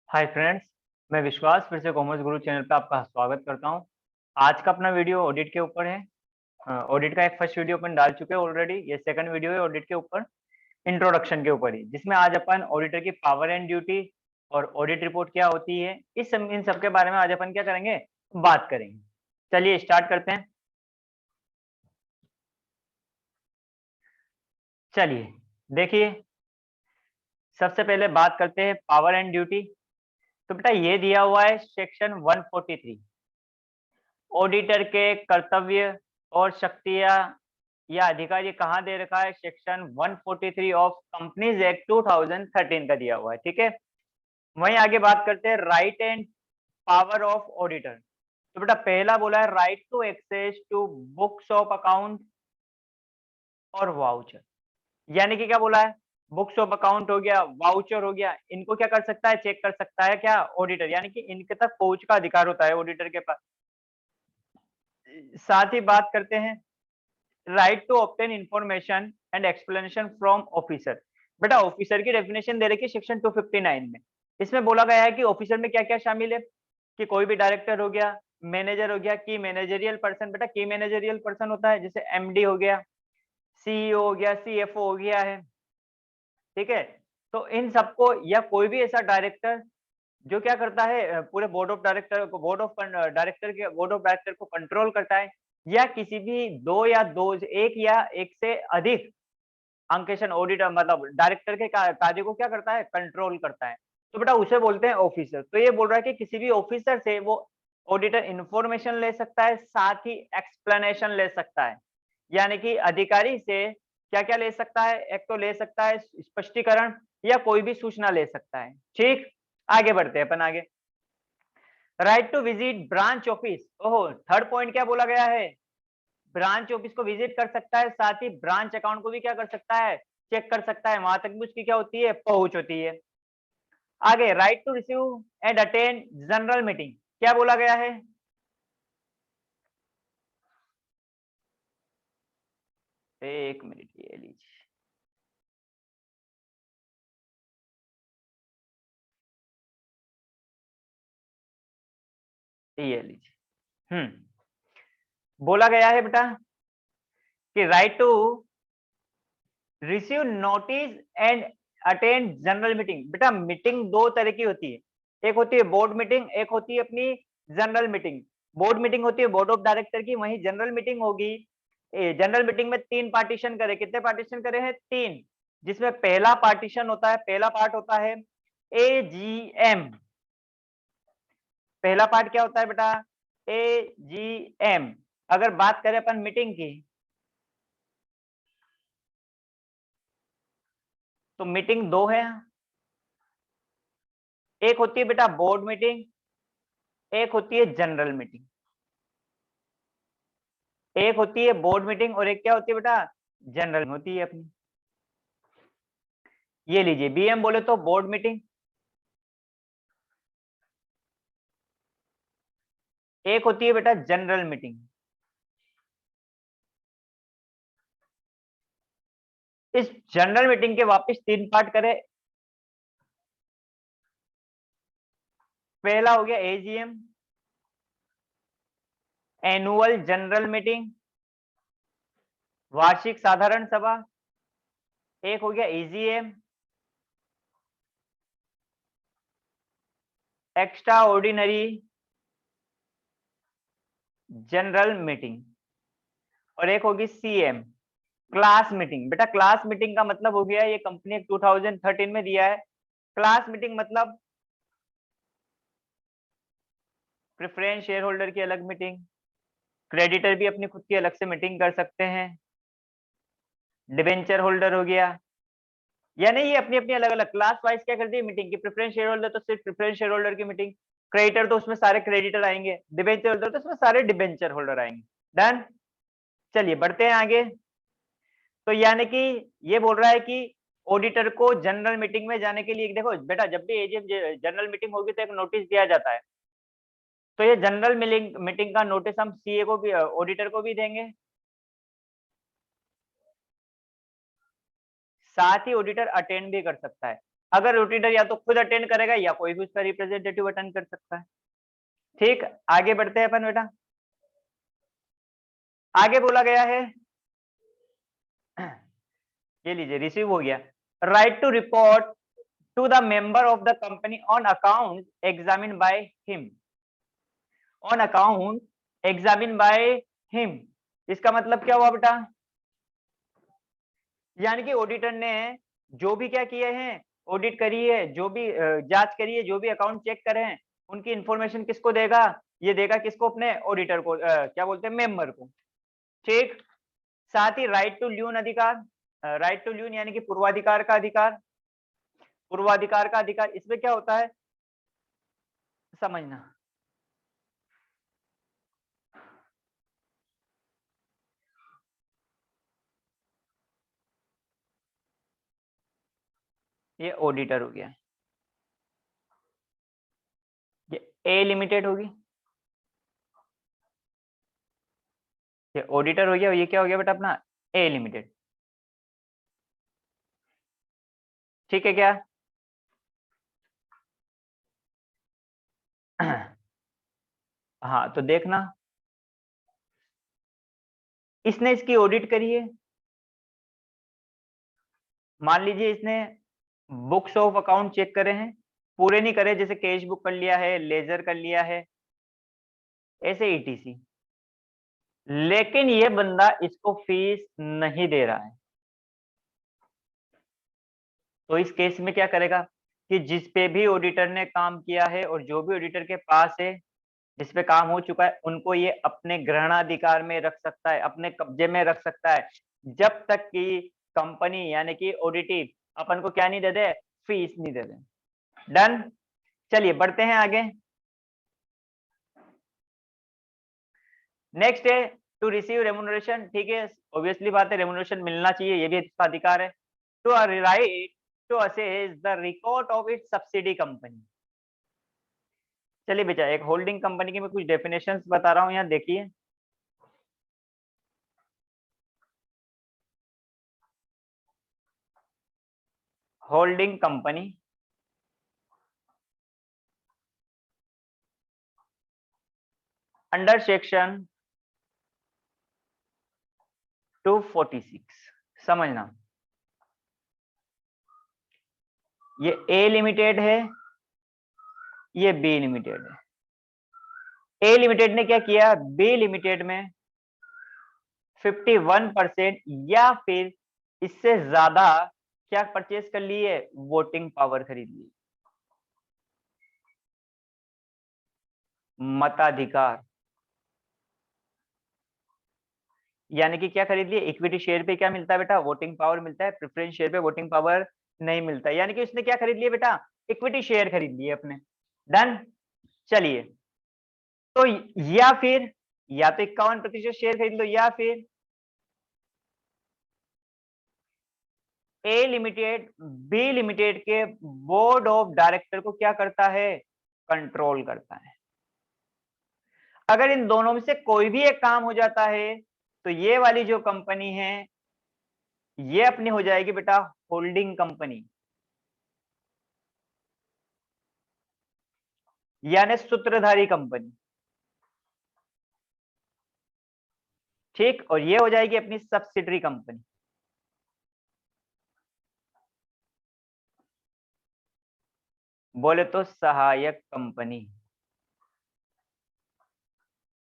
Hi friends, मैं विश्वास फिर से कॉमर्स गुरु चैनल पे आपका स्वागत करता हूं। आज का अपना वीडियो ऑडिट के ऊपर है। ऑडिट का एक फर्स्ट वीडियो अपन डाल चुके हैं ऑलरेडी। ये सेकंड वीडियो है ऑडिट के ऊपर, इंट्रोडक्शन के ऊपर ही, जिसमें आज अपन ऑडिटर की पावर एंड ड्यूटी और ऑडिट रिपोर्ट क्या होती है इन सब के बारे में आज अपन क्या करेंगे, बात करेंगे। चलिए स्टार्ट करते हैं। चलिए देखिए, सबसे पहले बात करते हैं पावर एंड ड्यूटी। तो बेटा ये दिया हुआ है सेक्शन 143, ऑडिटर के कर्तव्य और शक्तियां या अधिकार। ये कहाँ दे रखा है? सेक्शन 143 ऑफ कंपनीज एक्ट 2013 का दिया हुआ है, ठीक है। वहीं आगे बात करते हैं right and power of auditor. तो बेटा पहला बोला है right to access to books of account और वाउचर। यानी कि क्या बोला है? बुक्स ऑफ अकाउंट हो गया, वाउचर हो गया, इनको क्या कर सकता है? चेक कर सकता है क्या? ऑडिटर। यानी कि इनके तक पहुंच का अधिकार होता है ऑडिटर के पास। साथ ही बात करते हैं right to obtain information and explanation from officer. बेटा ऑफिसर की डेफिनेशन दे रखी है सेक्शन 259 में। इसमें बोला गया है कि ऑफिसर में क्या क्या शामिल है, कि कोई भी डायरेक्टर हो गया, मैनेजर हो गया, की मैनेजरियल पर्सन। बेटा की मैनेजरियल पर्सन होता है जैसे एमडी हो गया, सीईओ हो गया, सीएफओ हो गया है, ठीक है। तो इन सबको, या कोई भी ऐसा डायरेक्टर जो क्या करता है, पूरे बोर्ड ऑफ डायरेक्टर को कंट्रोल करता है, या किसी भी एक या एक से अधिक अंकेशन ऑडिटर मतलब डायरेक्टर के कार्य को क्या करता है? कंट्रोल करता है। तो बेटा उसे बोलते हैं ऑफिसर। तो ये बोल रहा है कि किसी भी ऑफिसर से वो ऑडिटर इंफॉर्मेशन ले सकता है, साथ ही एक्सप्लेनेशन ले सकता है। यानी कि अधिकारी से क्या क्या ले सकता है? एक तो ले सकता है स्पष्टीकरण या कोई भी सूचना ले सकता है, ठीक। आगे बढ़ते हैं अपन आगे। Right to visit branch office. ओहो, थर्ड पॉइंट क्या बोला गया है? ब्रांच ऑफिस को विजिट कर सकता है, साथ ही ब्रांच अकाउंट को भी क्या कर सकता है? चेक कर सकता है। वहां तक भी उसकी क्या होती है? पहुंच होती है। आगे right to receive and attend general meeting. क्या बोला गया है? एक मिनट, ये लीजिए। ये लीजिए। बोला गया है बेटा कि right to receive notice and attend general meeting. बेटा मीटिंग दो तरह की होती है, एक होती है बोर्ड मीटिंग, एक होती है अपनी जनरल मीटिंग। बोर्ड मीटिंग होती है बोर्ड ऑफ डायरेक्टर की, वहीं जनरल मीटिंग होगी। जनरल मीटिंग में तीन पार्टीशन करे। कितने पार्टीशन करे हैं? तीन। जिसमें पहला पार्टीशन होता है, पहला पार्ट होता है एजीएम। पहला पार्ट क्या होता है बेटा? एजीएम। अगर बात करें अपन मीटिंग की, तो मीटिंग दो है। एक होती है बेटा बोर्ड मीटिंग, एक होती है जनरल मीटिंग। एक होती है बोर्ड मीटिंग और एक क्या होती है बेटा? जनरल होती है अपनी। ये लीजिए, बीएम बोले तो बोर्ड मीटिंग, एक होती है बेटा जनरल मीटिंग। इस जनरल मीटिंग के वापस तीन पार्ट करें। पहला हो गया एजीएम, एनुअल जनरल मीटिंग, वार्षिक साधारण सभा। एक हो गया AGM, extra ordinary general meeting, और एक होगी सीएम, क्लास मीटिंग। बेटा क्लास मीटिंग का मतलब हो गया, ये कंपनी 2013 में दिया है। क्लास मीटिंग मतलब प्रेफरेंस शेयर होल्डर की अलग मीटिंग, क्रेडिटर भी अपनी खुद की अलग से मीटिंग कर सकते हैं, डिबेंचर होल्डर हो गया। यानी ये अपनी अपनी अलग अलग क्लास वाइज क्या करती है मीटिंग की। प्रेफरेंस शेयर होल्डर तो सिर्फ प्रेफरेंस शेयर होल्डर की मीटिंग, क्रेडिटर तो उसमें सारे क्रेडिटर आएंगे, डिबेंचर होल्डर तो उसमें सारे डिबेंचर होल्डर आएंगे। डन। चलिए बढ़ते हैं आगे। तो यानी कि ये बोल रहा है कि ऑडिटर को जनरल मीटिंग में जाने के लिए, देखो बेटा जब भी एजीएम जनरल मीटिंग होगी तो एक नोटिस दिया जाता है। तो ये जनरल मीटिंग का नोटिस हम सीए को भी, ऑडिटर को भी देंगे। साथ ही ऑडिटर अटेंड भी कर सकता है। अगर ऑडिटर या तो खुद अटेंड करेगा या कोई भी उसका रिप्रेजेंटेटिव अटेंड कर सकता है। ठीक, आगे बढ़ते हैं अपन बेटा। आगे बोला गया है, ये लीजिए रिसीव हो गया, right to report to the member of the company on account examine by him, on account examine by him. इसका मतलब क्या हुआ बेटा, यानी कि ऑडिटर ने जो भी क्या किए हैं, ऑडिट करी है, जो भी जांच करी है, जो भी अकाउंट चेक करे हैं, उनकी इंफॉर्मेशन किसको देगा, ये देगा किसको, अपने ऑडिटर को, क्या बोलते हैं, मेंबर को। ठीक, साथ ही राइट टू ल्यून अधिकार, राइट टू ल्यून यानी कि पूर्वाधिकार का अधिकार, पूर्वाधिकार का अधिकार, इसमें क्या होता है समझना। ये ऑडिटर हो गया, ये ए लिमिटेड होगी, ये ऑडिटर हो गया, और ये क्या हो गया बेटा अपना ए लिमिटेड। ठीक है क्या? हाँ तो देखना, इसने इसकी ऑडिट करी है, मान लीजिए इसने बुक्स ऑफ अकाउंट चेक करे हैं, पूरे नहीं करे, जैसे कैश बुक कर लिया है, लेजर कर लिया है, ऐसे ईटीसी, लेकिन ये बंदा इसको फीस नहीं दे रहा है, तो इस केस में क्या करेगा कि जिस पे भी ऑडिटर ने काम किया है और जो भी ऑडिटर के पास है, जिस पे काम हो चुका है, उनको ये अपने ग्रहणाधिकार में रख सकता है, अपने कब्जे में रख सकता है, जब तक कि कंपनी यानी कि ऑडिटिव अपन को क्या नहीं दे दे, फीस नहीं दे दे। डन, चलिए बढ़ते हैं आगे। नेक्स्ट है टू रिसीव रेमुनरेशन। ठीक है, ऑब्वियसली बात है, रेमुनरेशन मिलना चाहिए, ये भी इसका अधिकार है। To right to access the record of its subsidy company. चलिए बेटा, एक होल्डिंग कंपनी की मैं कुछ डेफिनेशंस बता रहा हूं, यहाँ देखिए। होल्डिंग कंपनी अंडर सेक्शन 246, समझना, ये ए लिमिटेड है, ये बी लिमिटेड है। ए लिमिटेड ने क्या किया, बी लिमिटेड में 51% या फिर इससे ज्यादा क्या परचेज कर लिए, वोटिंग पावर खरीद ली, मताधिकार, यानी कि क्या खरीद लिए, इक्विटी शेयर पे क्या मिलता है बेटा, वोटिंग पावर मिलता है, प्रेफरेंस शेयर पे वोटिंग पावर नहीं मिलता है, यानी कि उसने क्या खरीद लिया बेटा, इक्विटी शेयर खरीद लिए अपने। डन, चलिए, तो या फिर या तो 51% शेयर खरीद लो, या फिर ए लिमिटेड बी लिमिटेड के बोर्ड ऑफ डायरेक्टर को क्या करता है, कंट्रोल करता है। अगर इन दोनों में से कोई भी एक काम हो जाता है, तो ये वाली जो कंपनी है ये अपनी हो जाएगी बेटा होल्डिंग कंपनी, यानी सूत्रधारी कंपनी। ठीक, और ये हो जाएगी अपनी सब्सिडरी कंपनी। बोले तो सहायक कंपनी।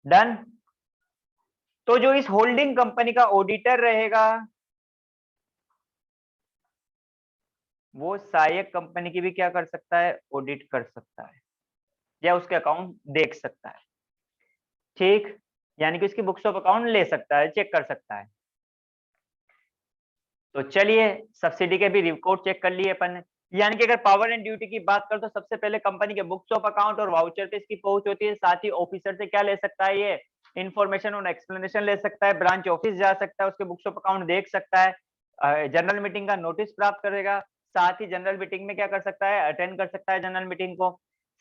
डन, तो जो इस होल्डिंग कंपनी का ऑडिटर रहेगा, वो सहायक कंपनी की भी क्या कर सकता है, ऑडिट कर सकता है, या उसके अकाउंट देख सकता है। ठीक, यानी कि उसकी बुक्स ऑफ अकाउंट ले सकता है, चेक कर सकता है। तो चलिए, सब्सिडी के भी रिकॉर्ड चेक कर लिए अपन ने। यानी कि अगर पावर एंड ड्यूटी की बात करें, तो सबसे पहले कंपनी के बुक्स ऑफ अकाउंट और वाउचर पे इसकी पहुंच होती है, साथ ही ऑफिसर से क्या ले सकता है, ये इन्फॉर्मेशन और एक्सप्लेनेशन ले सकता है, ब्रांच ऑफिस जा सकता है, उसके बुक्स ऑफ अकाउंट देख सकता है, जनरल मीटिंग का नोटिस प्राप्त करेगा, साथ ही जनरल मीटिंग में क्या कर सकता है, अटेंड कर सकता है जनरल मीटिंग को,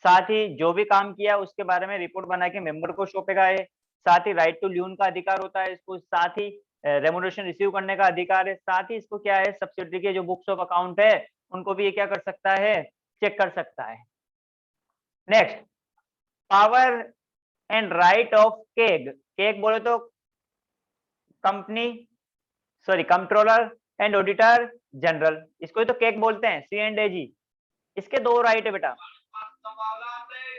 साथ ही जो भी काम किया उसके बारे में रिपोर्ट बना के मेंबर को सौंपेगा है, साथ ही राइट टू ल्यून का अधिकार होता है इसको, साथ ही रेमुनरेशन रिसीव करने का अधिकार है, साथ ही इसको क्या है, सब्सिडी के जो बुक्स ऑफ अकाउंट है उनको भी ये क्या कर सकता है, चेक कर सकता है। Next, power and right of keg. Keg बोले तो company, sorry controller and auditor general, इसको ही तो केग बोलते हैं, C&AG। इसके दो राइट है बेटा,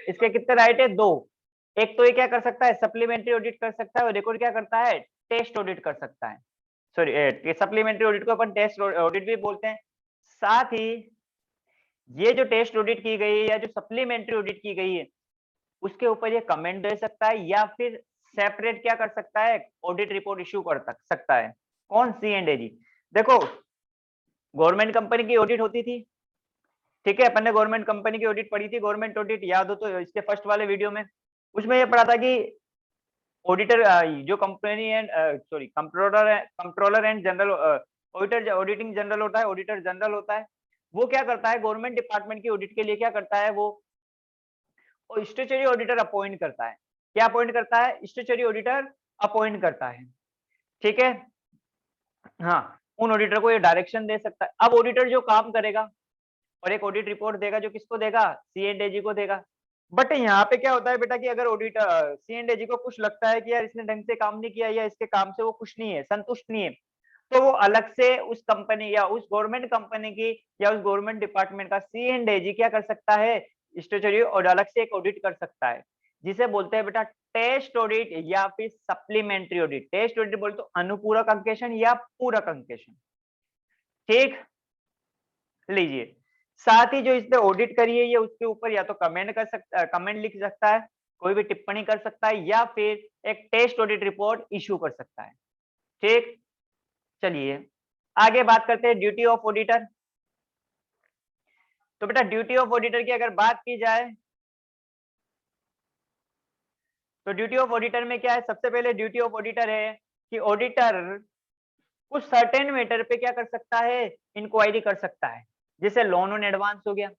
इसके कितने राइट है, दो। एक तो ये क्या कर सकता है, सप्लीमेंट्री ऑडिट कर सकता है, और एक और क्या करता है, टेस्ट ऑडिट कर सकता है। सॉरी, सप्लीमेंट्री ऑडिट को अपन टेस्ट ऑडिट भी बोलते हैं। साथ ही ये जो टेस्ट ऑडिट की गई है या जो सप्लीमेंट्री ऑडिट की गई है, उसके ऊपर ये कमेंट दे सकता है, या फिर सेपरेट क्या कर सकता है, ऑडिट रिपोर्ट इश्यू कर सकता है। कौन, C&AG। देखो, गवर्नमेंट कंपनी की ऑडिट होती थी, ठीक है, अपन ने गवर्नमेंट कंपनी की ऑडिट पढ़ी थी, गवर्नमेंट ऑडिट याद हो तो इसके फर्स्ट वाले वीडियो में, उसमें ये पढ़ा था कि ऑडिटर जो company and sorry controller and general auditor, auditing general होता है, ऑडिटर जनरल होता है, वो क्या करता है, गवर्नमेंट डिपार्टमेंट की ऑडिट के लिए क्या करता है, वो स्टैट्यूटरी ऑडिटर अपॉइंट करता है। क्या अपॉइंट करता है, स्टैट्यूटरी ऑडिटर अपॉइंट करता है, ठीक है। हाँ, उन ऑडिटर को ये डायरेक्शन दे सकता है। अब ऑडिटर जो काम करेगा और एक ऑडिट रिपोर्ट देगा, जो किसको देगा, C&AG को देगा। बट यहाँ पे क्या होता है बेटा कि अगर ऑडिटर C&AG को कुछ लगता है कि यार इसने ढंग से काम नहीं किया, या इसके काम से वो खुश नहीं है, संतुष्ट नहीं है, तो वो अलग से उस कंपनी या उस गवर्नमेंट कंपनी की या उस गवर्नमेंट डिपार्टमेंट का C&AG क्या कर सकता है, स्टैट्यूटरी और अलग से एक ऑडिट कर सकता है, जिसे बोलते हैं बेटा टेस्ट ऑडिट या फिर सप्लीमेंट्री ऑडिट। टेस्ट ऑडिट बोले तो अनुपूरक अंकेक्षण या पूरक अंकेक्षण, ठीक। लीजिए, साथ ही जो इसने ऑडिट करी है, ये उसके ऊपर या तो कमेंट कर सकता, कमेंट लिख सकता है, कोई भी टिप्पणी कर सकता है, या फिर एक टेस्ट ऑडिट रिपोर्ट इश्यू कर सकता है, ठीक। चलिए आगे बात करते हैं ड्यूटी ऑफ ऑडिटर। तो बेटा ड्यूटी ऑफ ऑडिटर की अगर बात की जाए, तो ड्यूटी ऑफ ऑडिटर में क्या है, सबसे पहले ड्यूटी ऑफ ऑडिटर है कि ऑडिटर कुछ सर्टेन मैटर पे क्या कर सकता है, इंक्वायरी कर सकता है। जैसे लोन ऑन एडवांस हो गया,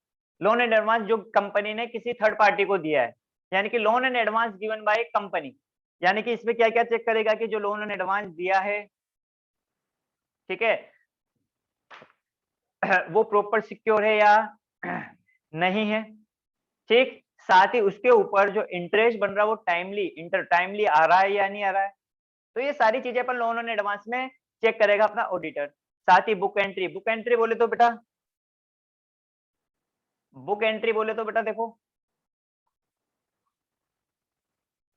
लोन एंड एडवांस जो कंपनी ने किसी थर्ड पार्टी को दिया है, यानी कि loan and advance given by company, यानी कि इसमें क्या क्या चेक करेगा कि जो लोन एंड एडवांस दिया है, ठीक है, वो प्रॉपर सिक्योर है या नहीं है, ठीक। साथ ही उसके ऊपर जो इंटरेस्ट बन रहा है वो टाइमली आ रहा है या नहीं आ रहा है। तो ये सारी चीजें अपन लोन एंड एडवांस में चेक करेगा अपना ऑडिटर। साथ ही बुक एंट्री, बुक एंट्री बोले तो बेटा, बुक एंट्री बोले तो बेटा देखो,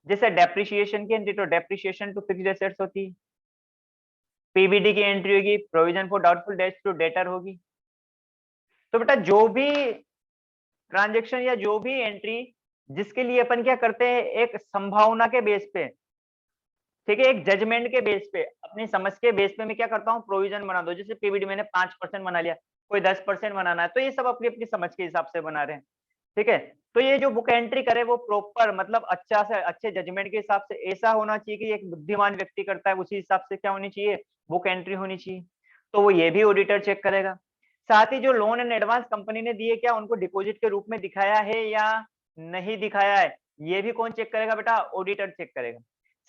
जैसे डेप्रिसिएशन की एंट्री, तो डेप्रिसिएशन टू फिक्स्ड एसेट्स होती है। पीबीडी की एंट्री होगी, provision for doubtful debts to debtor होगी। तो बेटा जो भी ट्रांजैक्शन या जो भी एंट्री जिसके लिए अपन क्या करते हैं, एक संभावना के बेस पे, ठीक है, एक जजमेंट के बेस पे, अपनी समझ के बेस पे मैं क्या करता हूँ, प्रोविजन बना दो। जैसे पीबीडी मैंने 5% बना लिया, कोई 10% बनाना है, तो ये सब अपनी अपनी समझ के हिसाब से बना रहे हैं, ठीक है। तो ये जो बुक एंट्री करे वो प्रॉपर मतलब अच्छा से अच्छे जजमेंट के हिसाब से ऐसा होना चाहिए कि एक बुद्धिमान व्यक्ति करता है, उसी हिसाब से क्या होनी चाहिए, बुक एंट्री होनी चाहिए। तो वो ये भी ऑडिटर चेक करेगा। साथ ही जो लोन एंड एडवांस कंपनी ने दिए, क्या उनको डिपॉजिट के रूप में दिखाया है या नहीं दिखाया है, ये भी कौन चेक करेगा बेटा, ऑडिटर चेक करेगा।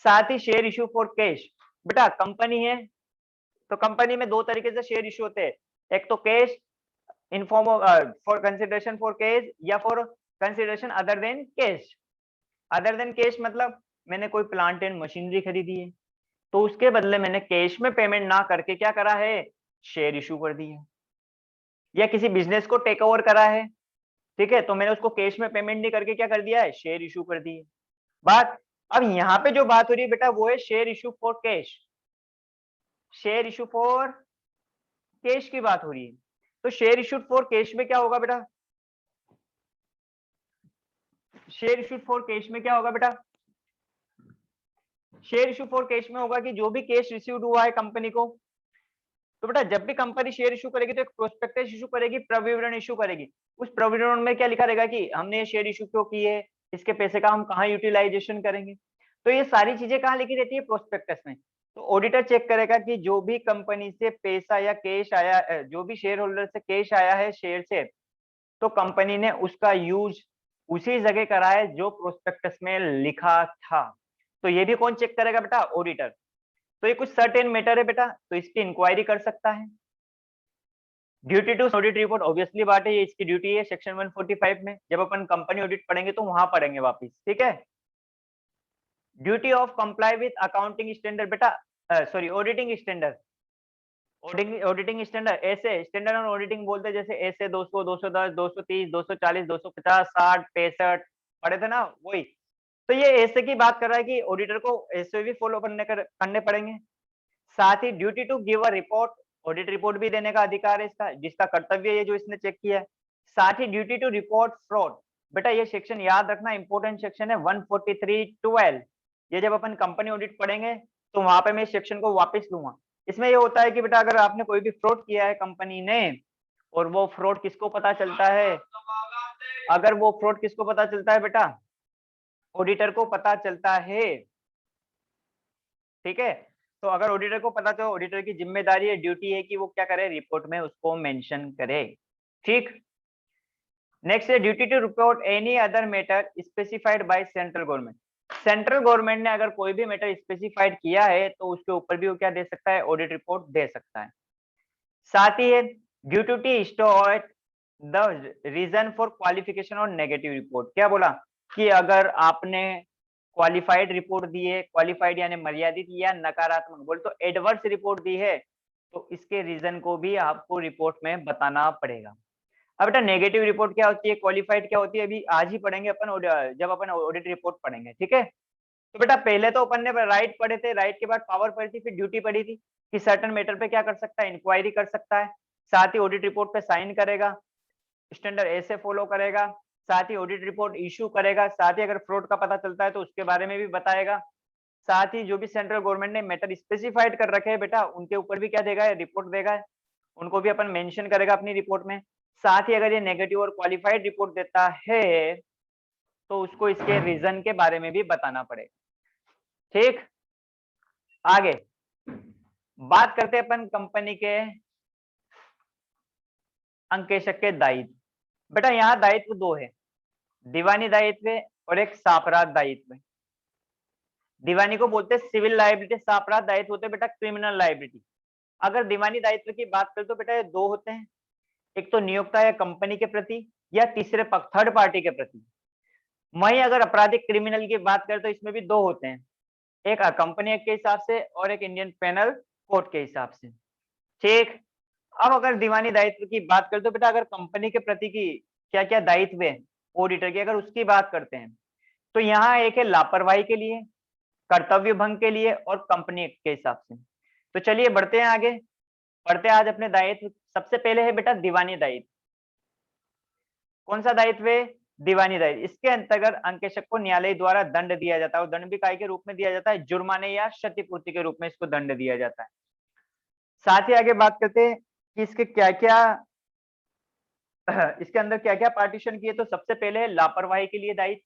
साथ ही शेयर इशू फॉर कैश, बेटा कंपनी है तो कंपनी में दो तरीके से शेयर इशू होते हैं, एक तो cash in form of for consideration for cash, या for consideration other than cash. Other than cash मतलब मैंने कोई प्लांट एंड मशीनरी खरीदी है, तो उसके बदले मैंने कैश में पेमेंट ना करके क्या करा है, शेयर इशू कर दी है। या किसी बिजनेस को टेक ओवर करा है, ठीक है, तो मैंने उसको कैश में पेमेंट नहीं करके क्या कर दिया है, शेयर इशू कर दी है। बात, अब यहाँ पे जो बात हो रही है बेटा वो है share issue for cash, share issue for cash की बात हो रही है। तो शेयर इशू फॉर कैश में क्या होगा बेटा, शेयर इशू फॉर कैश में क्या होगा बेटा, शेयर इशू फॉर कैश में होगा कि जो भी कैश रिसीव्ड हुआ है कंपनी को, तो बेटा जब भी कंपनी शेयर इशू करेगी तो एक प्रोस्पेक्टस इशू करेगी, प्रविवरण इशू करेगी। उस प्रविवरण में क्या लिखा रहेगा कि हमने ये शेयर इशू क्यों की है, इसके पैसे का हम कहाँ यूटिलाइजेशन करेंगे। तो ये सारी चीजें कहाँ लिखी रहती है, प्रोस्पेक्टस में। तो ऑडिटर चेक करेगा कि जो भी कंपनी से पैसा या कैश आया, जो भी शेयर होल्डर से कैश आया है शेयर से, तो कंपनी ने उसका यूज उसी जगह करा है जो प्रोस्पेक्टस में लिखा था। तो ये भी कौन चेक करेगा बेटा, ऑडिटर। तो ये कुछ सर्टेन मैटर है बेटा, तो इसकी इंक्वायरी कर सकता है। Duty to audit report obviously बात है, ये इसकी ड्यूटी है सेक्शन 145 में, जब अपन कंपनी ऑडिट पढ़ेंगे तो वहां पढ़ेंगे वापिस, ठीक है। Duty of comply with accounting standard बेटा, sorry auditing standard, auditing standard ऐसे स्टैंडर्ड और ऑडिटिंग बोलते हैं, जैसे ऐसे 200, 210, 230, 240, 250, 60, 65 पढ़े थे ना, वही। तो ये ऐसे की बात कर रहा है कि ऑडिटर को ऐसे भी फॉलो करने पड़ेंगे। साथ ही duty to give a report, audit report भी देने का अधिकार है इसका, जिसका कर्तव्य है जो इसने चेक किया है। साथ ही ड्यूटी टू रिपोर्ट फ्रॉड, बेटा ये सेक्शन याद रखना, इंपॉर्टेंट सेक्शन है 143(12). ये जब अपन कंपनी ऑडिट पढ़ेंगे तो वहां पे मैं इस सेक्शन को वापस लूंगा। इसमें ये होता है कि बेटा अगर आपने कोई भी फ्रॉड किया है कंपनी ने, और वो फ्रॉड किसको पता चलता है, अगर वो फ्रॉड किसको पता चलता है बेटा, ऑडिटर को पता चलता है, ठीक है। तो अगर ऑडिटर को पता, तो ऑडिटर की जिम्मेदारी है, ड्यूटी है कि वो क्या करे, रिपोर्ट में उसको मेंशन करे, ठीक। नेक्स्ट है duty to report any other matter specified by central government. Central government ने अगर कोई भी मैटर स्पेसिफाइड किया है तो उसके ऊपर भी वो क्या दे सकता है, ऑडिट रिपोर्ट दे सकता है। साथ ही है duty to store the reason for qualification और नेगेटिव रिपोर्ट। क्या बोला कि अगर आपने क्वालिफाइड रिपोर्ट दी है, क्वालिफाइड यानी मर्यादित या नकारात्मक बोल तो एडवर्स रिपोर्ट दी है, तो इसके रीजन को भी आपको रिपोर्ट में बताना पड़ेगा। अब बेटा नेगेटिव रिपोर्ट क्या होती है, क्वालिफाइड क्या होती है, अभी आज ही पढ़ेंगे अपन, जब अपन ऑडिट रिपोर्ट पढ़ेंगे, ठीक है। तो बेटा पहले तो अपन ने राइट पढ़े थे, राइट के बाद पावर पढ़ी थी, फिर ड्यूटी पढ़ी थी कि सर्टन मैटर पे क्या कर सकता है, इंक्वायरी कर सकता है, साथ ही ऑडिट रिपोर्ट पे साइन करेगा, स्टैंडर्ड ऐसे फॉलो करेगा, साथ ही ऑडिट रिपोर्ट इशू करेगा, साथ ही अगर फ्रॉड का पता चलता है तो उसके बारे में भी बताएगा, साथ ही जो भी सेंट्रल गवर्नमेंट ने मैटर स्पेसिफाइड कर रखे हैं बेटा उनके ऊपर भी क्या देगा, रिपोर्ट देगा, उनको भी अपन मेंशन करेगा अपनी रिपोर्ट में। साथ ही अगर ये नेगेटिव और क्वालिफाइड रिपोर्ट देता है तो उसको इसके रीजन के बारे में भी बताना पड़ेगा, ठीक। आगे बात करते हैं अपन कंपनी के अंकेशक के दायित्व। बेटा यहाँ दायित्व दो है, दीवानी दायित्व और एक सापराध दायित्व। दीवानी को बोलते हैं सिविल लाइबिलिटी, सापराध दायित्व होते हैं बेटा क्रिमिनल लाइबिलिटी। अगर दीवानी दायित्व की बात करें तो बेटा ये दो होते हैं, एक तो नियोक्ता या कंपनी के प्रति या तीसरे पक्ष थर्ड पार्टी के प्रति। वहीं अगर आपराधिक क्रिमिनल की बात करें तो इसमें भी दो होते हैं, एक कंपनी एक्ट के हिसाब से और एक इंडियन पेनल कोड के हिसाब से, ठीक। अब अगर दीवानी दायित्व की बात करें तो बेटा अगर कंपनी के प्रति की क्या क्या दायित्व है ऑडिटर की, अगर उसकी बात करते हैं तो यहाँ एक है लापरवाही के लिए, कर्तव्य भंग के लिए और कंपनी एक्ट के हिसाब से। तो चलिए बढ़ते हैं आगे, पढ़ते हैं आज अपने दायित्व। सबसे पहले है बेटा दीवानी दायित्व। कौन सा दायित्व है, दीवानी दायित्व। इसके अंतर्गत अंकेशक को न्यायालय द्वारा दंड दिया जाता है, और दंड भी काय के रूप में दिया जाता है, जुर्माने या क्षतिपूर्ति के रूप में इसको दंड दिया जाता है। साथ ही आगे बात करते हैं कि इसके क्या क्या इसके अंदर क्या क्या पार्टीशन किए। तो सबसे पहले है लापरवाही के लिए दायित्व,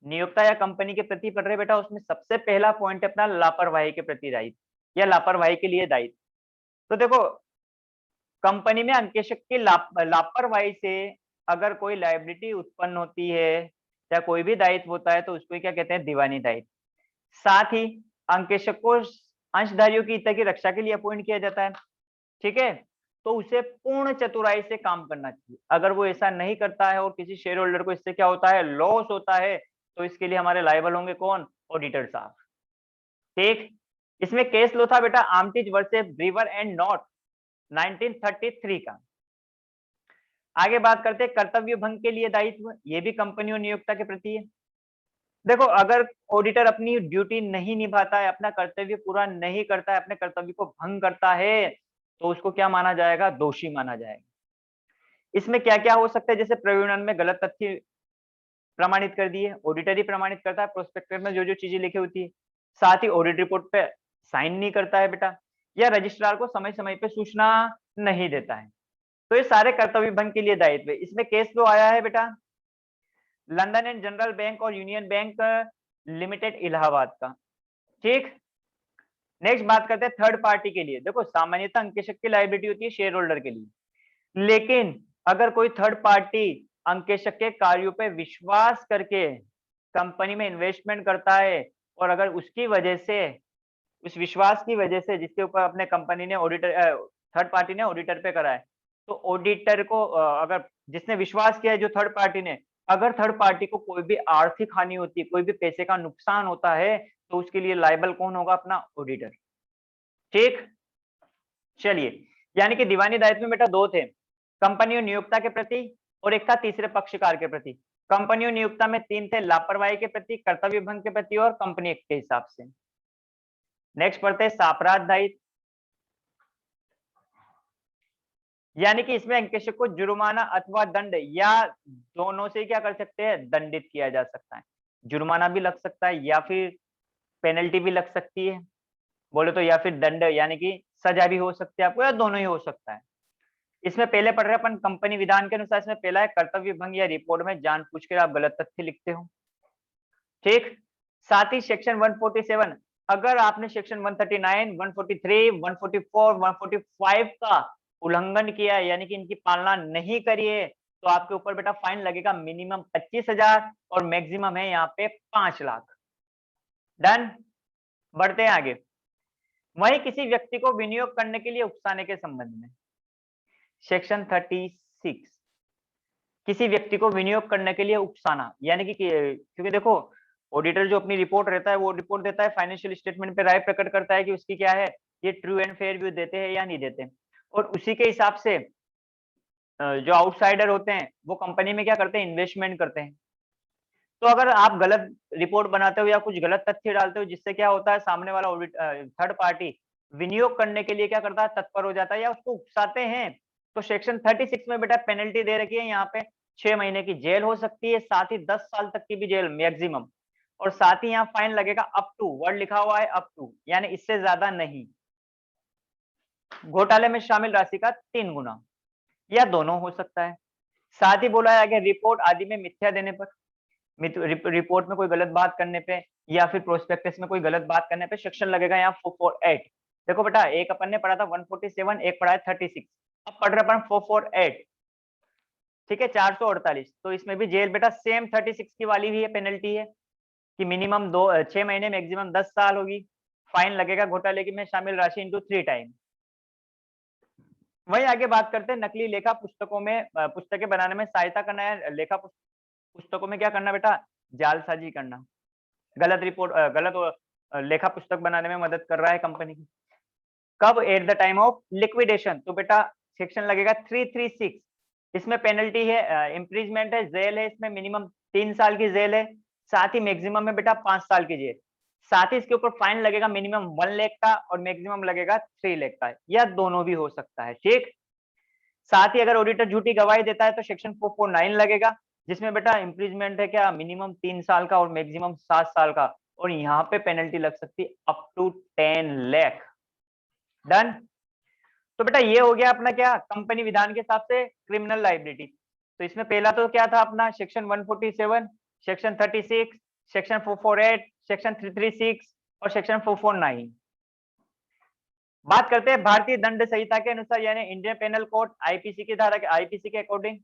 नियोक्ता या कंपनी के प्रति पढ़ रहे बेटा, उसमें सबसे पहला पॉइंट है अपना लापरवाही के प्रति दायित्व या लापरवाही के लिए दायित्व। तो देखो कंपनी में अंकेशक की लापरवाही से अगर कोई लायबिलिटी उत्पन्न होती है या कोई भी दायित्व होता है तो उसको क्या कहते हैं, दीवानी दायित्व। साथ ही अंकेशक को अंशधारियों की हित की रक्षा के लिए अपॉइंट किया जाता है, ठीक है। तो उसे पूर्ण चतुराई से काम करना चाहिए, अगर वो ऐसा नहीं करता है और किसी शेयर होल्डर को इससे क्या होता है, लॉस होता है, तो इसके लिए हमारे लायबल होंगे कौन, ऑडिटर साहब, ठीक। इसमें केस लो था बेटा Armitage versus Brewer and not 1933 का। आगे बात करते हैं कर्तव्य भंग के लिए दायित्व, ये भी कंपनी और नियोक्ता के प्रति है। देखो अगर ऑडिटर अपनी ड्यूटी नहीं निभाता है, अपना कर्तव्य पूरा नहीं करता है, अपने कर्तव्य को भंग करता है, तो उसको क्या माना जाएगा, दोषी माना जाएगा। इसमें क्या क्या हो सकता है, जैसे प्रविवरण में गलत तथ्य प्रमाणित कर दिए, ऑडिटर ही प्रमाणित करता है प्रोस्पेक्टस में जो जो चीजें लिखी होती है, साथ ही ऑडिट रिपोर्ट पे साइन नहीं करता है बेटा, या रजिस्ट्रार को समय समय पे सूचना नहीं देता है। तो ये सारे कर्तव्य भंग के लिए दायित्व है। इसमें केस जो आया है बेटा लंदन एंड जनरल बैंक और यूनियन बैंक लिमिटेड इलाहाबाद का, ठीक। नेक्स्ट बात करते हैं थर्ड पार्टी के लिए। देखो सामान्यतः अंकेशक की लायबिलिटी होती है शेयर होल्डर के लिए, लेकिन अगर कोई थर्ड पार्टी अंकेशक के कार्यों पे विश्वास करके कंपनी में इन्वेस्टमेंट करता है, और अगर उसकी वजह से, उस विश्वास की वजह से जिसके ऊपर अपने कंपनी ने ऑडिटर थर्ड पार्टी ने ऑडिटर पे करा है, तो ऑडिटर को अगर जिसने विश्वास किया है जो थर्ड पार्टी ने, अगर थर्ड पार्टी को कोई भी आर्थिक हानि होती है, कोई भी पैसे का नुकसान होता है, तो उसके लिए लायबल कौन होगा? अपना ऑडिटर। ठीक, चलिए, यानी कि दीवानी दायित्व में बेटा दो थे, कंपनी और नियोक्ता के प्रति, और एक था तीसरे पक्षकार के प्रति। कंपनी और नियोक्ता में तीन थे, लापरवाही के प्रति, कर्तव्य भंग के प्रति और कंपनी एक्ट के हिसाब से। नेक्स्ट पढ़ते हैं सापराध दायित्व, यानी कि इसमें अंकेशक को जुर्माना अथवा दंड या दोनों से क्या कर सकते हैं? दंडित किया जा सकता है। जुर्माना भी लग सकता है या फिर पेनल्टी भी लग सकती है, बोले तो, या फिर दंड यानी कि सजा भी हो सकती है आपको, या दोनों ही हो सकता है। इसमें पहले पढ़ रहे अपन कंपनी विधान के अनुसार, इसमें पहला है कर्तव्य भंग या रिपोर्ट में जानबूझकर आप गलत तथ्य लिखते हो। ठीक, साथ ही सेक्शन 147, अगर आपने सेक्शन 139, 143, 144, 145 का उल्लंघन किया है, यानी कि इनकी पालना नहीं करी है, तो आपके ऊपर बेटा फाइन लगेगा मिनिमम 25,000 और मैक्सिमम है यहाँ पे 5 लाख। डन, बढ़ते हैं आगे। वहीं किसी व्यक्ति को विनियोग करने के लिए उकसाने के संबंध में, सेक्शन 36, किसी व्यक्ति को विनियोग करने के लिए उकसाना, यानी कि क्योंकि देखो, ऑडिटर जो अपनी रिपोर्ट रहता है वो रिपोर्ट देता है, फाइनेंशियल स्टेटमेंट पे राय प्रकट करता है कि उसकी क्या है, ये ट्रू एंड फेयर व्यू देते हैं या नहीं देते, और उसी के हिसाब से जो आउटसाइडर होते हैं वो कंपनी में क्या करते हैं? इन्वेस्टमेंट करते हैं। तो अगर आप गलत रिपोर्ट बनाते हो या कुछ गलत तथ्य डालते हो, जिससे क्या होता है, सामने वाला ऑडिट थर्ड पार्टी विनियोग करने के लिए क्या करता है? तत्पर हो जाता है, या उसको उकसाते हैं, तो सेक्शन 36 में बेटा पेनल्टी दे रखी है यहाँ पे, 6 महीने की जेल हो सकती है, साथ ही 10 साल तक की भी जेल मैक्सिमम, और साथ ही यहाँ फाइन लगेगा अप टू, वर्ड लिखा हुआ है अप टू, यानी इससे ज्यादा नहीं। घोटाले में शामिल राशि का 3 गुना, या दोनों हो सकता है। साथ ही बोला है, अगर रिपोर्ट आदि में मिथ्या देने पर, रिपोर्ट में कोई गलत बात करने पे, या फिर प्रोस्पेक्टस में कोई गलत बात करने पे सेक्शन लगेगा यहाँ 448। देखो बेटा, एक अपन ने पढ़ा था 147, एक पढ़ा है 36, अब पढ़ रहे अपन 448, ठीक है, 448। तो इसमें भी जेल बेटा सेम 36 की वाली भी है, पेनल्टी है कि मिनिमम 6 महीने, मैक्सिमम 10 साल होगी। फाइन लगेगा घोटाले की में शामिल राशि इंटू 3 टाइम। वहीं आगे बात करते हैं नकली लेखा पुस्तकों में, पुस्तकें बनाने में सहायता करना है, लेखा पुस्तकों में क्या करना बेटा? जालसाजी करना, गलत रिपोर्ट, गलत लेखा पुस्तक बनाने में मदद कर रहा है कंपनी की। कब? At the time of liquidation, तो बेटा सेक्शन लगेगा 336। इसमें पेनल्टी है, इम्प्रीजमेंट है, जेल है, इसमें मिनिमम 3 साल की जेल है, साथ ही मैक्सिमम में बेटा 5 साल की जेल, साथ ही इसके ऊपर फाइन लगेगा मिनिमम 1 लाख का और मैक्सिमम लगेगा 3 लाख का, या दोनों भी हो सकता है। ठीक, साथ ही अगर ऑडिटर झूठी गवाही देता है तो सेक्शन 449 लगेगा, जिसमें बेटा इम्प्रीजमेंट है क्या? मिनिमम 3 साल का और मैक्सिमम 7 साल का, और यहाँ पे पेनल्टी लग सकती है अप टू 10 लाख। डन, तो बेटा ये हो गया अपना क्या, कंपनी विधान के हिसाब से क्रिमिनल लाइबिलिटी। तो इसमें पहला तो क्या था अपना, सेक्शन 147, सेक्शन 36, सेक्शन 448, सेक्शन 336 और सेक्शन 449। बात करते हैं भारतीय दंड संहिता के अनुसार, यानी इंडियन पेनल कोड आईपीसी की धारा, आईपीसी के अकॉर्डिंग,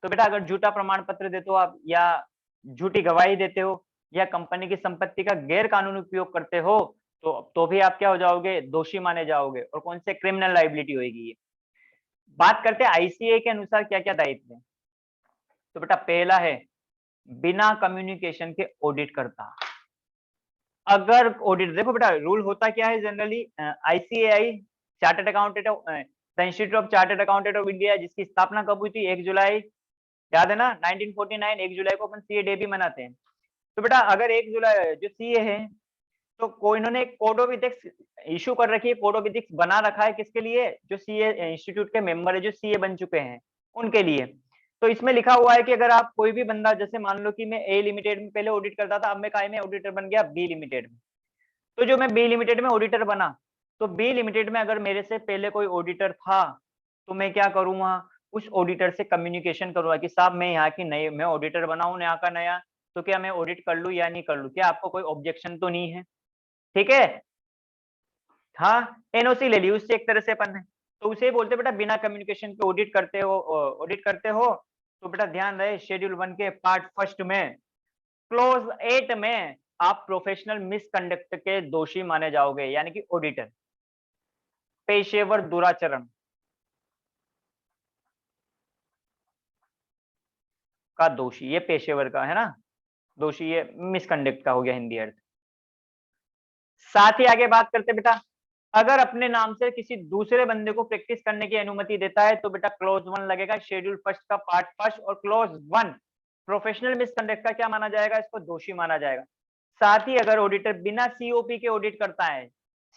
तो बेटा अगर झूठा प्रमाण पत्र देते हो आप, या झूठी गवाही देते हो, या कंपनी की संपत्ति का गैर कानूनी उपयोग करते हो, तो भी आप क्या हो जाओगे? दोषी माने जाओगे, और कौन से क्रिमिनल लाइबिलिटी होगी ये। बात करते हैं आईसीए के अनुसार क्या क्या दायित्व है, तो बेटा पहला है बिना कम्युनिकेशन के ऑडिट करता। अगर ऑडिट, देखो बेटा रूल होता क्या है generally, ICAI chartered accountant, the institute of chartered accountant of India, जिसकी स्थापना कब हुई थी? 1 जुलाई, याद है ना, 1949, 1 जुलाई को अपन सीए डे भी मनाते हैं। तो बेटा अगर 1 जुलाई जो सीए है, तो कोई इन्होंने कोड ऑफ इथिक्स इशू कर रखी है, कोड ऑफ इथिक्स बना रखा है, किसके लिए? जो सीए इंस्टीट्यूट के मेंबर है, जो सीए बन चुके हैं उनके लिए। तो इसमें लिखा हुआ है कि अगर आप कोई भी बंदा, जैसे मान लो कि मैं ए लिमिटेड में पहले ऑडिट करता था, अब मैं काय में ऑडिटर बन गया? बी लिमिटेड में। तो जो मैं बी लिमिटेड में ऑडिटर बना, तो बी लिमिटेड में अगर मेरे से पहले कोई ऑडिटर था, तो मैं क्या करूंगा? उस ऑडिटर से कम्युनिकेशन करूंगा कि साहब मैं यहाँ की नई, मैं ऑडिटर बना हूँ यहाँ का नया, तो क्या मैं ऑडिट कर लूँ या नहीं कर लूँ? क्या आपको कोई ऑब्जेक्शन तो नहीं है? ठीक है, हाँ, एनओसी ले ली उससे एक तरह से अपन ने, तो उसे बोलते बेटा बिना कम्युनिकेशन के ऑडिट करते हो, ऑडिट करते हो। तो बेटा ध्यान रहे, शेड्यूल 1 के पार्ट फर्स्ट में क्लोज 8 में आप प्रोफेशनल मिसकंडक्ट के दोषी माने जाओगे, यानी कि ऑडिटर, पेशेवर दुराचरण। का दोषी, ये पेशेवर का है ना, दोषी ये मिसकंडक्ट का हो गया हिंदी अर्थ। साथ ही आगे बात करते बेटा, अगर अपने नाम से किसी दूसरे बंदे को प्रैक्टिस करने की अनुमति देता है तो बेटा क्लॉज 1 लगेगा, शेड्यूल फर्स्ट का पार्ट फर्स्ट, और क्लॉज 1 प्रोफेशनल मिसकंडक्ट का क्या माना जाएगा, इसको दोषी माना जाएगा। साथ ही अगर ऑडिटर बिना सीओपी के ऑडिट करता है,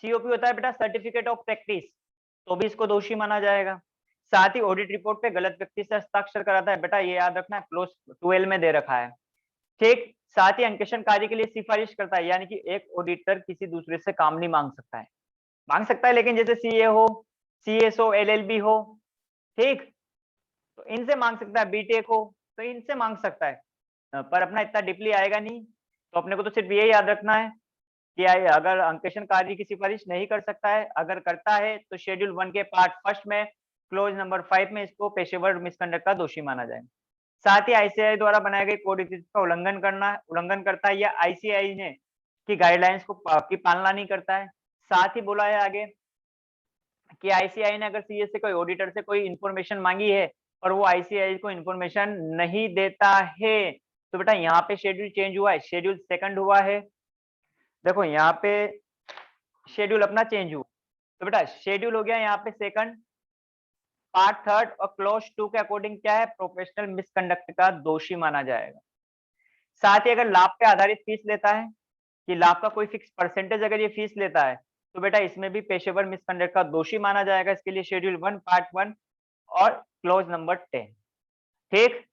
सीओपी होता है बेटा सर्टिफिकेट ऑफ प्रैक्टिस, तो भी इसको दोषी माना जाएगा। साथ ही ऑडिट रिपोर्ट पे गलत व्यक्ति से हस्ताक्षर कराता है, बेटा ये याद रखना है, क्लोज 12 में दे रखा है, ठीक। साथ ही अंकेक्षण कार्य के लिए सिफारिश करता है, यानी कि एक ऑडिटर किसी दूसरे से काम नहीं मांग सकता है, मांग सकता है लेकिन जैसे सीए हो, सीएसओ, एलएलबी हो, ठीक, तो इनसे मांग सकता है, बीटेक हो तो इनसे मांग सकता है, पर अपना इतना डीपली आएगा नहीं। तो अपने को तो सिर्फ ये याद रखना है कि अगर अंकेक्षण कार्य की सिफारिश नहीं कर सकता है, अगर करता है तो शेड्यूल 1 के पार्ट फर्स्ट में क्लोज नंबर 5 में इसको पेशेवर मिसकंडक्ट का दोषी माना जाएगा। साथ ही आईसीआई द्वारा बनाए गए कोड का उल्लंघन करता है, या आईसीआई ने की गाइडलाइंस की पालना नहीं करता है। साथ ही बोला है आगे कि आईसीआई ने अगर सीए से कोई ऑडिटर से कोई इंफॉर्मेशन मांगी है और वो आईसीआई को इंफॉर्मेशन नहीं देता है, तो बेटा यहाँ पे शेड्यूल चेंज हुआ है, शेड्यूल सेकंड हुआ है, देखो यहाँ पे शेड्यूल अपना चेंज हुआ, तो बेटा शेड्यूल हो गया यहाँ पे सेकंड, पार्ट थर्ड, और क्लॉज 2 के अकॉर्डिंग क्या है, प्रोफेशनल मिसकंडक्ट का दोषी माना जाएगा। साथ ही अगर लाभ पे आधारित फीस लेता है, कि लाभ का कोई फिक्स परसेंटेज अगर ये फीस लेता है, तो बेटा इसमें भी पेशेवर मिसकंडक्ट का दोषी माना जाएगा, इसके लिए शेड्यूल 1 पार्ट 1 और क्लॉज नंबर 10, ठीक।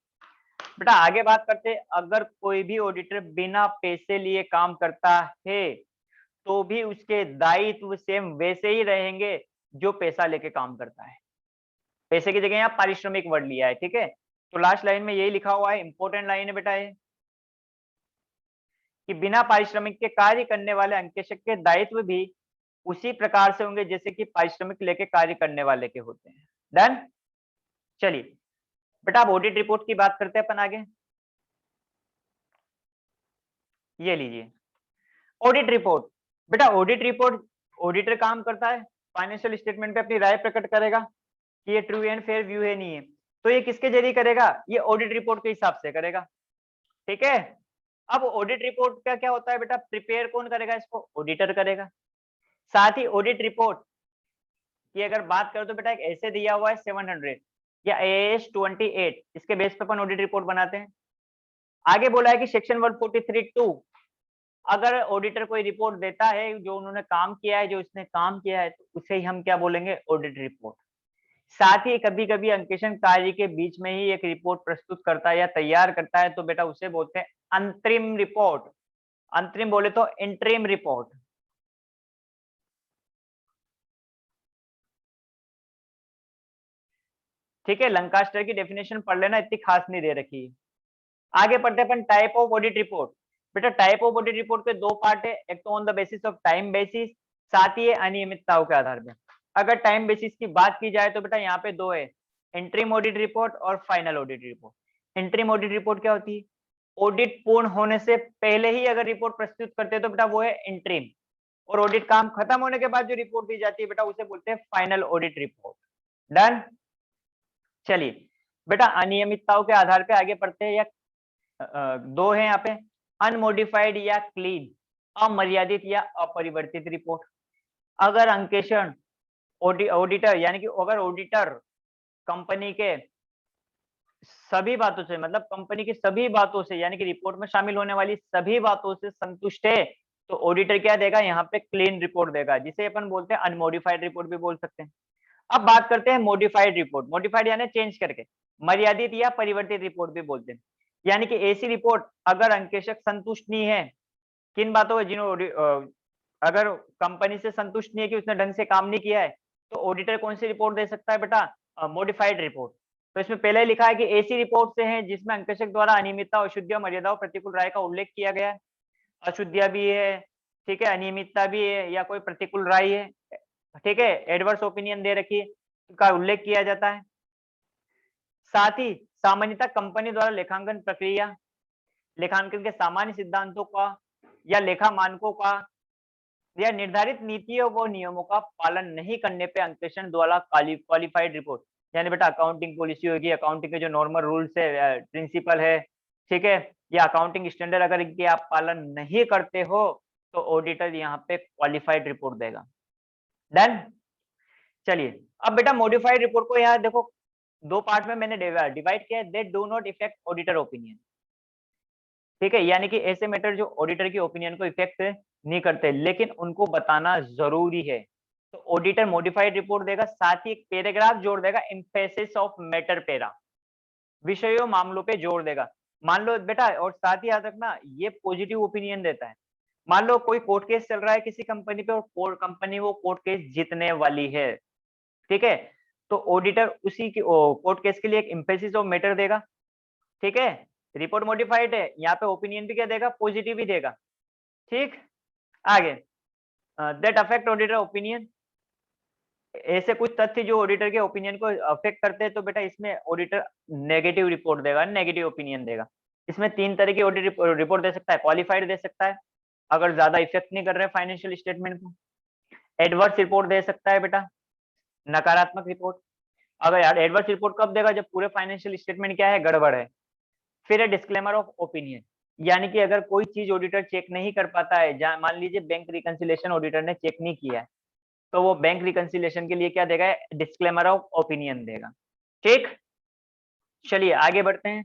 बेटा आगे बात करते हैं, अगर कोई भी ऑडिटर बिना पैसे लिए काम करता है तो भी उसके दायित्व सेम वैसे ही रहेंगे जो पैसा लेके काम करता है, पैसे की जगह यहाँ पारिश्रमिक वर्ड लिया है, ठीक है। तो लास्ट लाइन में यही लिखा हुआ है, इंपॉर्टेंट लाइन है बेटा ये, कि बिना पारिश्रमिक के कार्य करने वाले अंकेक्षक के दायित्व भी उसी प्रकार से होंगे जैसे कि पारिश्रमिक लेके कार्य करने वाले के होते हैं। डन। चलिए बेटा अब ऑडिट रिपोर्ट की बात करते हैं अपन आगे, ये लीजिए ऑडिट रिपोर्ट। बेटा ऑडिट रिपोर्ट, ऑडिटर काम करता है, फाइनेंशियल स्टेटमेंट पे अपनी राय प्रकट करेगा कि ये ट्रू एंड फेयर व्यू है नहीं है, तो ये किसके जरिए करेगा, ये ऑडिट रिपोर्ट के हिसाब से करेगा, ठीक है। अब ऑडिट रिपोर्ट का क्या होता है बेटा, प्रिपेयर कौन करेगा, इसको ऑडिटर करेगा। साथ ही ऑडिट रिपोर्ट की अगर बात करो तो बेटा एक ऐसे दिया हुआ है 700 या AS 28, इसके बेस पे अपन ऑडिट रिपोर्ट बनाते हैं। आगे बोला है कि सेक्शन 143(2), अगर ऑडिटर कोई रिपोर्ट देता है जो उन्होंने काम किया है, जो इसने काम किया है, तो उसे ही हम क्या बोलेंगे, ऑडिट रिपोर्ट। साथ ही कभी कभी अंकेक्षण कार्य के बीच में ही एक रिपोर्ट प्रस्तुत करता है या तैयार करता है, तो बेटा उसे बोलते हैं अंतरिम रिपोर्ट, अंतरिम बोले तो इंटरिम रिपोर्ट, ठीक है। लंकास्टर की डेफिनेशन पढ़ लेना, इतनी खास नहीं दे रखी है। आगे पढ़ते अपन टाइप ऑफ ऑडिट रिपोर्ट। बेटा टाइप ऑफ ऑडिट रिपोर्ट के दो पार्ट है, एक तो on the basis of time basis, साथ ही अनियमितताओं के आधार पे। अगर टाइम बेसिस की बात की जाए तो बेटा यहाँ पे दो है, इंटरिम ऑडिट रिपोर्ट और final audit report. Interim audit report क्या होती है, ऑडिट पूर्ण होने से पहले ही अगर रिपोर्ट प्रस्तुत करते हैं तो बेटा वो है इंटरिम, और ऑडिट काम खत्म होने के बाद जो रिपोर्ट दी जाती है बेटा उसे बोलते हैं फाइनल ऑडिट रिपोर्ट। डन। चलिए बेटा अनियमितताओं के आधार पे आगे पढ़ते हैं, या दो है यहाँ पे, अनमोडिफाइड या क्लीन, अमर्यादित या अपरिवर्तित रिपोर्ट। अगर अंकेक्षण ऑडिटर यानी कि अगर ऑडिटर कंपनी के सभी बातों से, मतलब कंपनी की सभी बातों से, यानी कि रिपोर्ट में शामिल होने वाली सभी बातों से संतुष्ट है, तो ऑडिटर क्या देगा, यहाँ पे क्लीन रिपोर्ट देगा, जिसे अपन बोलते हैं अनमोडिफाइड रिपोर्ट भी बोल सकते हैं। अब बात करते हैं मॉडिफाइड रिपोर्ट। मॉडिफाइड यानी चेंज करके, मर्यादित या परिवर्तित रिपोर्ट भी बोलते हैं, यानी कि ऐसी रिपोर्ट अगर अंकेक्षक संतुष्ट नहीं है, किन बातों में, अगर कंपनी से संतुष्ट नहीं है कि उसने ढंग से काम नहीं किया है, तो ऑडिटर कौन सी रिपोर्ट दे सकता है बेटा, मॉडिफाइड रिपोर्ट। तो इसमें पहले ही लिखा है कि ऐसी रिपोर्ट से है जिसमें अंकेक्षक द्वारा अनियमितता, अशुद्धियों, मर्यादाओं, प्रतिकूल राय का उल्लेख किया गया है। अशुद्धियां भी है, ठीक है, अनियमितता भी है, या कोई प्रतिकूल राय है, ठीक है, एडवर्स ओपिनियन दे रखी है, का उल्लेख किया जाता है। साथ ही सामान्यतः कंपनी द्वारा लेखांकन प्रक्रिया, लेखांकन के सामान्य सिद्धांतों का या लेखा मानकों का या निर्धारित नीतियों व नियमों का पालन नहीं करने पे अंकेक्षण द्वारा क्वालिफाइड रिपोर्ट यानी बेटा अकाउंटिंग पॉलिसी होगी, अकाउंटिंग के जो नॉर्मल रूल्स है, प्रिंसिपल है, ठीक है, या अकाउंटिंग स्टैंडर्ड अगर इनके आप पालन नहीं करते हो तो ऑडिटर यहाँ पे क्वालिफाइड रिपोर्ट देगा। डन। चलिए अब बेटा मॉडिफाइड रिपोर्ट को यहाँ देखो दो पार्ट में मैंने डिवाइड किया है। They do not effect auditor opinion, ठीक है, यानी कि ऐसे मैटर जो ऑडिटर की ओपिनियन को इफेक्ट नहीं करते लेकिन उनको बताना जरूरी है। तो ऑडिटर मॉडिफाइड रिपोर्ट देगा, साथ ही एक पैराग्राफ जोड़ देगा, एम्फेसिस ऑफ मैटर पैरा, विषयों मामलों पे जोड़ देगा। मान लो बेटा, और साथ ही याद रखना ये पॉजिटिव ओपिनियन देता है। मान लो कोई कोर्ट केस चल रहा है किसी कंपनी पे और कंपनी वो कोर्ट केस जीतने वाली है, ठीक है, तो ऑडिटर उसी की कोर्ट केस के लिए एक एम्फेसिस ऑफ मैटर देगा, ठीक है। रिपोर्ट मॉडिफाइड है, यहाँ पे ओपिनियन भी क्या देगा, पॉजिटिव ही देगा, ठीक। आगे दैट अफेक्ट ऑडिटर ओपिनियन, ऐसे कुछ तथ्य जो ऑडिटर के ओपिनियन को अफेक्ट करते हैं तो बेटा इसमें ऑडिटर नेगेटिव रिपोर्ट देगा, नेगेटिव ओपिनियन देगा। इसमें तीन तरह की ऑडिट रिपोर्ट दे सकता है, क्वालिफाइड दे सकता है अगर ज्यादा इफेक्ट नहीं कर रहे फाइनेंशियल स्टेटमेंट को, एडवर्स रिपोर्ट दे सकता है बेटा, नकारात्मक रिपोर्ट। अगर यार एडवर्स रिपोर्ट कब देगा, जब पूरे फाइनेंशियल स्टेटमेंट क्या है, गड़बड़ है। फिर है डिस्क्लेमर ऑफ ओपिनियन, यानी कि अगर कोई चीज ऑडिटर चेक नहीं कर पाता है, मान लीजिए बैंक रिकंसिलेशन ऑडिटर ने चेक नहीं किया है तो वो बैंक रिकंसिलेशन के लिए क्या देगा, डिस्क्लेमर ऑफ ओपिनियन देगा, ठीक। चलिए आगे बढ़ते हैं।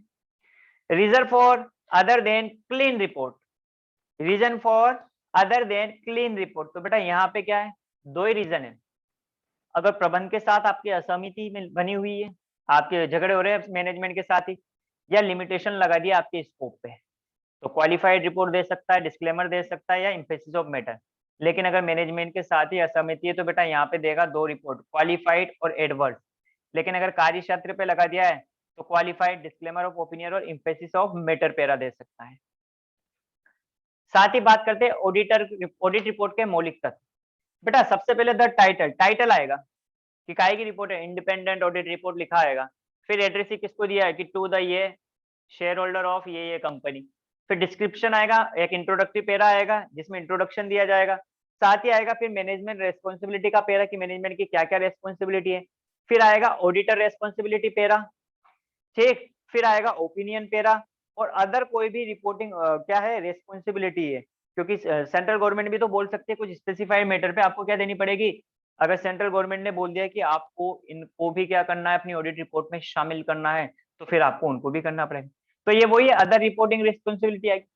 Reason for other than clean report, reason for other than clean report, तो बेटा यहाँ पे क्या है, दो ही रीजन है। अगर प्रबंध के साथ आपकी असहमति में बनी हुई है, आपके झगड़े हो रहे हैं मैनेजमेंट के साथ ही, या लिमिटेशन लगा दिया आपके स्कोप पे, तो क्वालिफाइड रिपोर्ट दे सकता है, डिस्क्लेमर दे सकता है, या एम्फेसिस ऑफ मैटर। लेकिन अगर मैनेजमेंट के साथ ही असहमति है तो बेटा यहाँ पे देगा दो रिपोर्ट, क्वालिफाइड और एडवर्स। लेकिन अगर कार्य क्षेत्र पे लगा दिया है तो क्वालिफाइड, डिस्क्लेमर ऑफ ओपिनियन और एम्फेसिस ऑफ मैटर पैरा दे सकता है। साथ ही बात करते हैं ऑडिट रिपोर्ट के मौलिक तत्व। बेटा सबसे पहले द टाइटल आएगा कि काहे की रिपोर्ट है, इंडिपेंडेंट ऑडिट रिपोर्ट लिखा आएगा। फिर एड्रेस ही किसको दिया है कि टू द ये शेयर होल्डर ऑफ ये कंपनी। फिर डिस्क्रिप्शन आएगा, एक इंट्रोडक्टरी पैरा आएगा जिसमें इंट्रोडक्शन दिया जाएगा। साथ ही आएगा फिर मैनेजमेंट रेस्पॉन्सिबिलिटी का पैरा कि मैनेजमेंट की क्या क्या रेस्पॉन्सिबिलिटी है। फिर आएगा ऑडिटर रेस्पॉन्सिबिलिटी पैरा, ठीक। फिर आएगा ओपिनियन पैरा और अदर कोई भी रिपोर्टिंग क्या है, रेस्पॉन्सिबिलिटी है, क्योंकि सेंट्रल गवर्नमेंट भी तो बोल सकती है कुछ स्पेसिफाइड मैटर पे आपको क्या देनी पड़ेगी। अगर सेंट्रल गवर्नमेंट ने बोल दिया कि आपको इनको भी क्या करना है, अपनी ऑडिट रिपोर्ट में शामिल करना है, तो फिर आपको उनको भी करना पड़ेगा। तो ये वही अदर रिपोर्टिंग रिस्पॉन्सिबिलिटी आएगी।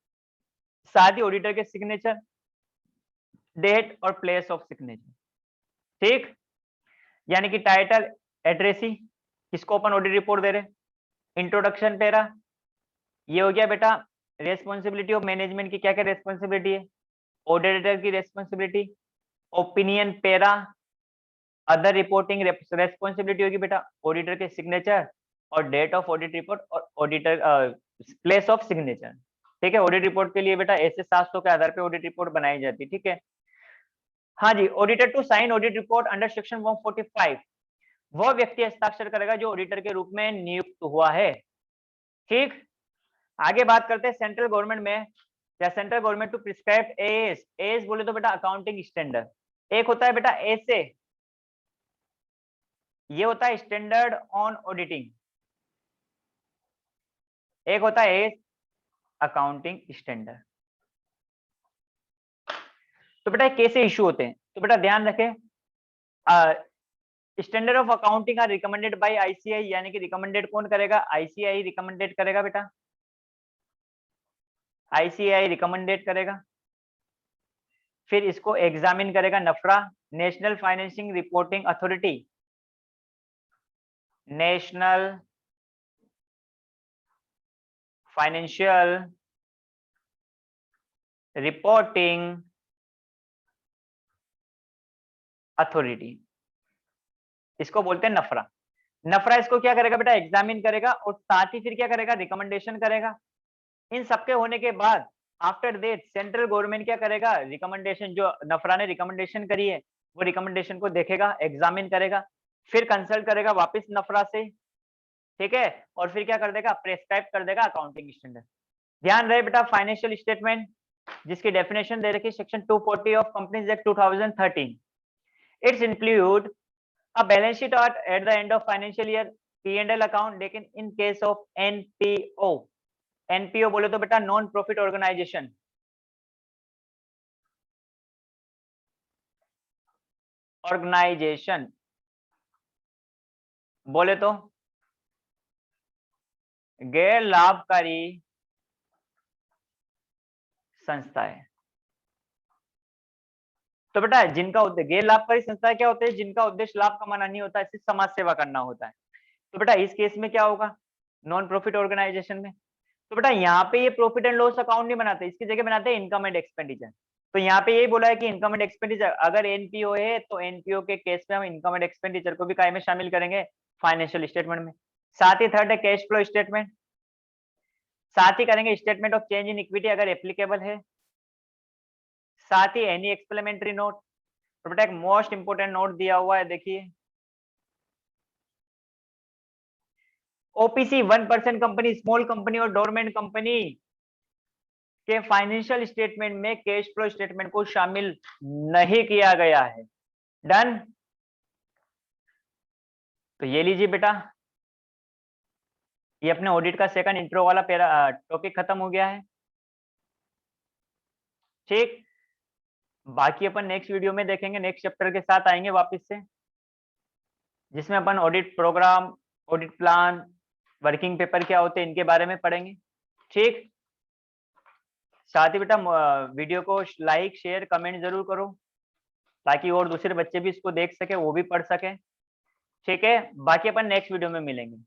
साथ ही ऑडिटर के सिग्नेचर, डेट और प्लेस ऑफ सिग्नेचर, ठीक। यानी कि टाइटल, एड्रेस ही किसको अपन ऑडिट रिपोर्ट दे रहे, इंट्रोडक्शन पैरा, ये हो गया बेटा रेस्पॉन्सिबिलिटी ऑफ मैनेजमेंट की क्या क्या रेस्पॉन्सिबिलिटी है, ऑडिटर की responsibility, opinion para, other reporting responsibility होगी बेटा ऑडिटर के सिग्नेचर और डेट ऑफ ऑडिट रिपोर्ट और ऑडिटर प्लेस ऑफ सिग्नेचर, ठीक है। ऑडिट रिपोर्ट के लिए बेटा ऐसे 700 के आधार पे ऑडिट रिपोर्ट बनाई जाती है, ठीक है। हाँ जी, auditor to sign audit report under section 145, वह व्यक्ति हस्ताक्षर करेगा जो ऑडिटर के रूप में नियुक्त हुआ है, ठीक। आगे बात करते हैं सेंट्रल गवर्नमेंट में, या central government to prescribe AS, AS बोले तो बेटा अकाउंटिंग स्टैंडर्ड। एक होता है बेटा एसे, ये होता है स्टैंडर्ड ऑन ऑडिटिंग, एक होता है एस अकाउंटिंग स्टैंडर्ड। तो बेटा कैसे इशू होते हैं, तो बेटा ध्यान रखें, standard of accounting are recommended by ICI, यानी कि रिकमेंडेड कौन करेगा, आईसीआई रिकमेंडेड करेगा बेटा, आईसीआई रिकमेंडेड करेगा। फिर इसको एग्जामिन करेगा NFRA, national financing reporting authority, national financial reporting authority, इसको बोलते हैं नफरा। नफरा इसको क्या करेगा बेटा, एग्जामिन करेगा और साथ ही फिर क्या करेगा, रिकमेंडेशन करेगा। इन सबके होने के बाद आफ्टर दैट सेंट्रल गवर्नमेंट क्या करेगा, रिकमेंडेशन जो नफरा ने रिकमेंडेशन करी है वो रिकमेंडेशन को देखेगा, एग्जामिन करेगा, फिर कंसल्ट करेगा वापस नफरा से, ठीक है, और फिर क्या कर देगा, प्रेस्क्राइब कर देगा अकाउंटिंग स्टैंडर्ड। ध्यान रहे बेटा फाइनेंशियल स्टेटमेंट जिसकी डेफिनेशन दे रखी है section 240 of companies act 2013, it's include a balance sheet at the end of financial year, P&L account, लेकिन in case of NPO बोले तो बेटा नॉन प्रॉफिट ऑर्गेनाइजेशन, बोले तो गैर लाभकारी संस्थाएं। तो बेटा जिनका उद्देश्य, गैर लाभकारी संस्थाएं क्या होते हैं? जिनका उद्देश्य लाभ कमाना नहीं होता है, सिर्फ समाज सेवा करना होता है। तो बेटा इस केस में क्या होगा? नॉन प्रॉफिट ऑर्गेनाइजेशन में। तो बेटा यहाँ पे ये प्रॉफिट एंड लॉस अकाउंट नहीं बनाते, इसकी जगह बनाते हैं इनकम एंड एक्सपेंडिचर। तो यहाँ पे यही बोला है कि इनकम एंड एक्सपेंडिचर, अगर एनपीओ है तो एनपीओ के केस में हम इनकम एंड एक्सपेंडिचर को भी काय में शामिल करेंगे? फाइनेंशियल स्टेटमेंट में। साथ ही थर्ड है कैश फ्लो स्टेटमेंट, साथ ही करेंगे statement of change in equity अगर एप्लीकेबल है, साथ ही एनी एक्सप्लेमेंट्री नोट। तो बेटा एक मोस्ट इंपोर्टेंट नोट दिया हुआ है, देखिए ओपीसी 1% कंपनी, स्मॉल कंपनी और डोरमेंट कंपनी के फाइनेंशियल स्टेटमेंट में कैश फ्लो स्टेटमेंट को शामिल नहीं किया गया है। डन। तो ये लीजिए बेटा, ये अपने ऑडिट का सेकंड इंट्रो वाला टॉपिक खत्म हो गया है। ठीक, बाकी अपन नेक्स्ट वीडियो में देखेंगे, नेक्स्ट चैप्टर के साथ आएंगे वापस से, जिसमें अपन audit program, audit plan, working paper क्या होते हैं इनके बारे में पढ़ेंगे। ठीक, साथ ही बेटा वीडियो को लाइक शेयर कमेंट जरूर करो, ताकि और दूसरे बच्चे भी इसको देख सके, वो भी पढ़ सके। ठीक है, बाकी अपन नेक्स्ट वीडियो में मिलेंगे।